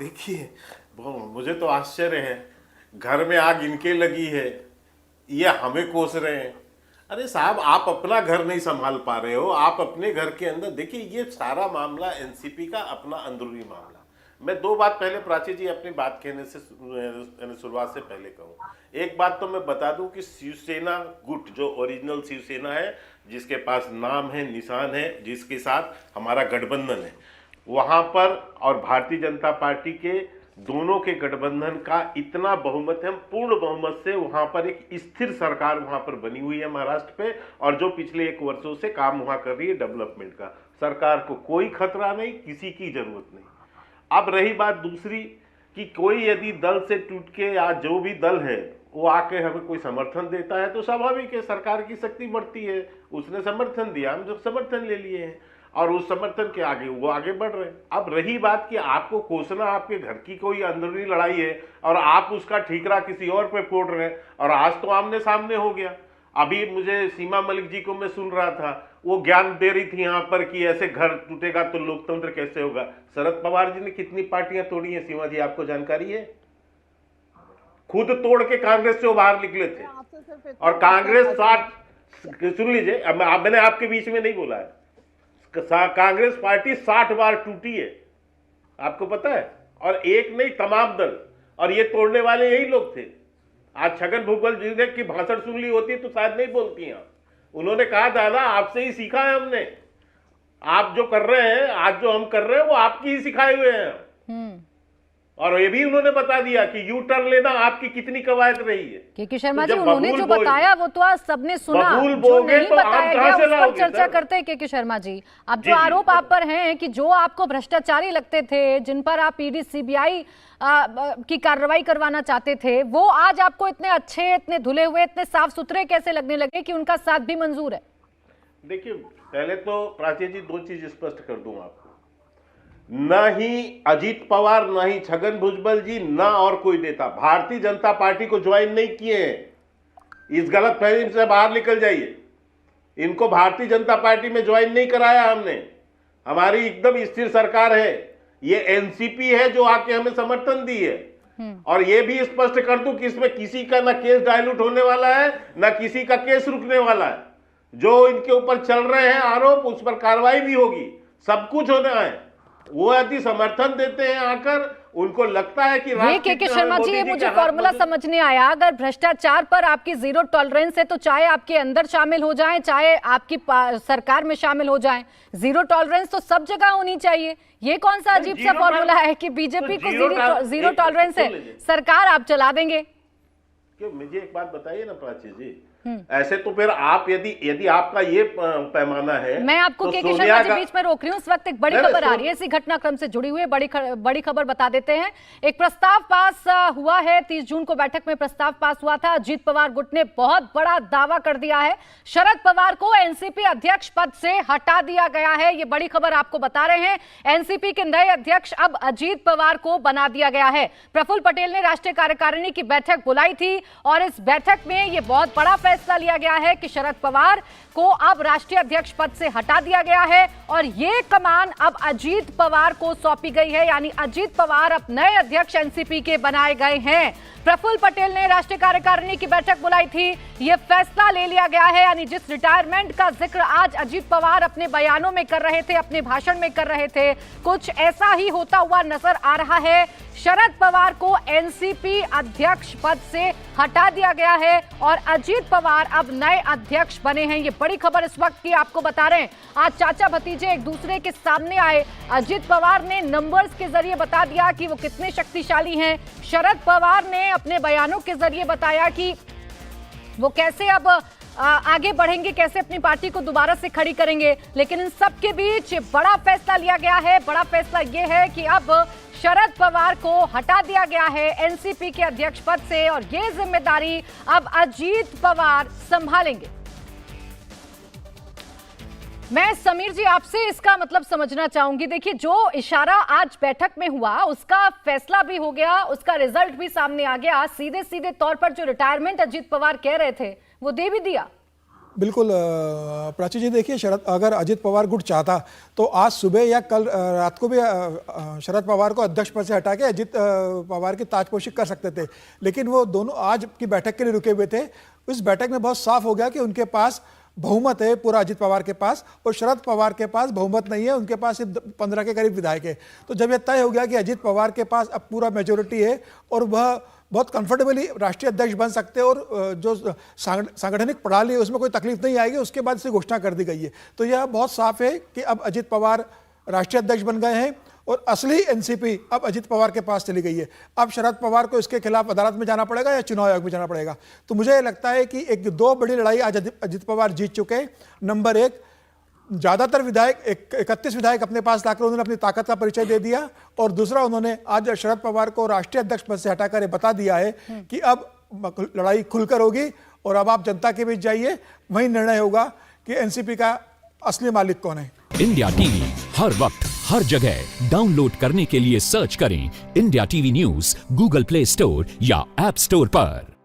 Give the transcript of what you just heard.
देखिए, मुझे तो आश्चर्य है, घर में आग इनके लगी है, ये हमें कोस रहे हैं। अरे साहब, आप अपना घर नहीं संभाल पा रहे हो, आप अपने घर के अंदर देखिए, ये सारा मामला एनसीपी का अपना अंदरूनी मामला। मैं दो बात पहले प्राची जी अपनी बात कहने से शुरुआत से पहले कहूँ। एक बात तो मैं बता दूं कि शिवसेना गुट जो ओरिजिनल शिवसेना है, जिसके पास नाम है, निशान है, जिसके साथ हमारा गठबंधन है, वहां पर और भारतीय जनता पार्टी के दोनों के गठबंधन का इतना बहुमत है, पूर्ण बहुमत से वहां पर एक स्थिर सरकार वहां पर बनी हुई है महाराष्ट्र पे, और जो पिछले 1 वर्षों से काम वहां कर रही है डेवलपमेंट का। सरकार को कोई खतरा नहीं, किसी की जरूरत नहीं। अब रही बात दूसरी कि कोई यदि दल से टूट के या जो भी दल है वो आके हमें कोई समर्थन देता है तो स्वाभाविक है, सरकार की शक्ति बढ़ती है। उसने समर्थन दिया, हम जब समर्थन ले लिए हैं और उस समर्थन के आगे वो आगे बढ़ रहे हैं। अब रही बात कि आपको कोसना, आपके घर की कोई अंदरूनी लड़ाई है और आप उसका ठीकरा किसी और पे फोड़ रहे हैं, और आज तो आमने सामने हो गया। अभी मुझे सीमा मलिक जी को मैं सुन रहा था, वो ज्ञान दे रही थी यहाँ पर कि ऐसे घर टूटेगा तो लोकतंत्र कैसे होगा। शरद पवार जी ने कितनी पार्टियां तोड़ी हैं सीमा जी, आपको जानकारी है? खुद तोड़ के कांग्रेस से वो बाहर निकले थे, और कांग्रेस 60, सुन लीजिए, अब मैंने आपके बीच में नहीं बोला है, कांग्रेस पार्टी 60 बार टूटी है, आपको पता है? और एक नहीं, तमाम दल, और ये तोड़ने वाले यही लोग थे। आज छगन भुजबल जी ने की भाषण सुन ली होती तो शायद नहीं बोलती हैं। उन्होंने कहा, दादा आपसे ही सीखा है हमने, आप जो कर रहे हैं, आज जो हम कर रहे हैं वो आपकी ही सिखाए हुए हैं। और ये भी उन्होंने बता दिया कि यू टर्न लेना आपकी कितनी कवायद रही है। के शर्मा जी, उन्होंने जो बताया वो तो आज सबने सुना, जो नहीं तो बताया गया उस पर चर्चा करते हैं। के शर्मा जी, अब जो आरोप आप पर हैं कि जो आपको भ्रष्टाचारी लगते थे, जिन पर आप ईडी सीबीआई की कार्रवाई करवाना चाहते थे, वो आज आपको इतने अच्छे, इतने धुले हुए, इतने साफ सुथरे कैसे लगने लगे कि उनका साथ भी मंजूर है? देखिए, पहले तो प्राची जी 2 चीज स्पष्ट कर दूं आपको, न ही अजीत पवार, न ही छगन भुजबल जी, न और कोई नेता भारतीय जनता पार्टी को ज्वाइन नहीं किए हैं। इस गलत फहमी से बाहर निकल जाइए। इनको भारतीय जनता पार्टी में ज्वाइन नहीं कराया हमने। हमारी एकदम स्थिर सरकार है। ये एनसीपी है जो आके हमें समर्थन दी है। और ये भी स्पष्ट कर दूं कि इसमें किसी का ना केस डायलूट होने वाला है, ना किसी का केस रुकने वाला है। जो इनके ऊपर चल रहे हैं आरोप, उस पर कार्रवाई भी होगी, सब कुछ होना है। वो यदि समर्थन देते हैं आकर, उनको लगता है कि ये के शर्मा जी, ये मुझे फॉर्मूला समझ नहीं आया। अगर भ्रष्टाचार पर आपकी जीरो टॉलरेंस है तो चाहे आपके अंदर शामिल हो जाएं, चाहे आपकी सरकार में शामिल हो जाएं, जीरो टॉलरेंस तो सब जगह होनी चाहिए। ये कौन सा अजीब सा फॉर्मूला है कि बीजेपी को जीरो टॉलरेंस है, सरकार आप चला देंगे? क्यों, मुझे एक बात बताइए ना प्राची जी, ऐसे तो फिर आप यदि आपका ये पैमाना है, मैं आपको तो के शर्मा जी बीच में रोक रही हूँ। इस वक्त एक बड़ी खबर आ रही है, इसी घटनाक्रम से जुड़ी हुई बड़ी खबर बता देते हैं। एक प्रस्ताव पास हुआ है, 30 जून को बैठक में प्रस्ताव पास हुआ था। अजीत पवार गुट ने बहुत बड़ा दावा कर दिया है, शरद पवार को एनसीपी अध्यक्ष पद से हटा दिया गया है। ये बड़ी खबर आपको बता रहे हैं। एनसीपी के नए अध्यक्ष अब अजीत पवार को बना दिया गया है। प्रफुल्ल पटेल ने राष्ट्रीय कार्यकारिणी की बैठक बुलाई थी और इस बैठक में यह बहुत बड़ा फैसला लिया गया है कि शरद पवार को अब राष्ट्रीय अध्यक्ष पद से हटा दिया गया है और ये कमान अब अजीत पवार को सौंपी गई है। यानी अजीत पवार अब नए अध्यक्ष एनसीपी के बनाए गए हैं। प्रफुल्ल पटेल ने राष्ट्रीय कार्यकारिणी की बैठक बुलाई थी, यह फैसला ले लिया गया है। यानी जिस रिटायरमेंट का जिक्र आज अजीत पवार अपने बयानों में कर रहे थे, अपने भाषण में कर रहे थे, कुछ ऐसा ही होता हुआ नजर आ रहा है। शरद पवार को एनसीपी अध्यक्ष पद से हटा दिया गया है और अजीत पवार अब नए अध्यक्ष बने हैं। ये बड़ी खबर इस वक्त की आपको बता रहे हैं। आज चाचा भतीजे एक दूसरे के सामने आए। अजीत पवार ने नंबर्स के जरिए बता दिया कि वो कितने शक्तिशाली हैं। शरद पवार ने अपने बयानों के जरिए बताया कि वो कैसे अब आगे बढ़ेंगे, कैसे अपनी पार्टी को दोबारा से खड़ी करेंगे। लेकिन इन सब के बीच बड़ा फैसला लिया गया है। बड़ा फैसला ये है कि अब शरद पवार को हटा दिया गया है एनसीपी के अध्यक्ष पद से और ये जिम्मेदारी अब अजीत पवार संभालेंगे। मैं समीर जी आपसे इसका मतलब समझना चाहूंगी। देखिए, जो इशारा आज बैठक में हुआ उसका फैसला भी हो गया, उसका रिजल्ट भी सामने आ गया। सीधे सीधे तौर पर जो रिटायरमेंट अजीत पवार कह रहे थे वो दे भी दिया। बिल्कुल प्राची जी, देखिए शरद, अगर अजित पवार गुट चाहता तो आज सुबह या कल रात को भी शरद पवार को अध्यक्ष पद से हटा के अजित पवार की ताजपोशी कर सकते थे, लेकिन वो दोनों आज की बैठक के लिए रुके हुए थे। इस बैठक में बहुत साफ हो गया कि उनके पास बहुमत है पूरा अजित पवार के पास, और शरद पवार के पास बहुमत नहीं है, उनके पास सिर्फ 15 के करीब विधायक है। तो जब यह तय हो गया कि अजित पवार के पास अब पूरा मेजोरिटी है और वह बहुत कंफर्टेबली राष्ट्रीय अध्यक्ष बन सकते हैं और जो सांगठनिक प्रणाली है उसमें कोई तकलीफ नहीं आएगी, उसके बाद से घोषणा कर दी गई है। तो यह बहुत साफ है कि अब अजित पवार राष्ट्रीय अध्यक्ष बन गए हैं और असली एनसीपी अब अजित पवार के पास चली गई है। अब शरद पवार को इसके खिलाफ अदालत में जाना पड़ेगा या चुनाव आयोग में जाना पड़ेगा। तो मुझे लगता है कि एक दो बड़ी लड़ाई आज अजित पवार जीत चुके हैं। नंबर एक, ज्यादातर विधायक 31 विधायक अपने पास लाकर उन्होंने अपनी ताकत का परिचय दे दिया, और दूसरा उन्होंने आज शरद पवार को राष्ट्रीय अध्यक्ष पद से हटाकर बता दिया है कि अब लड़ाई खुलकर होगी और अब आप जनता के बीच जाइए, वही निर्णय होगा कि एनसीपी का असली मालिक कौन है। इंडिया टीवी हर वक्त हर जगह डाउनलोड करने के लिए सर्च करें India TV news Google play store या ऐप स्टोर पर।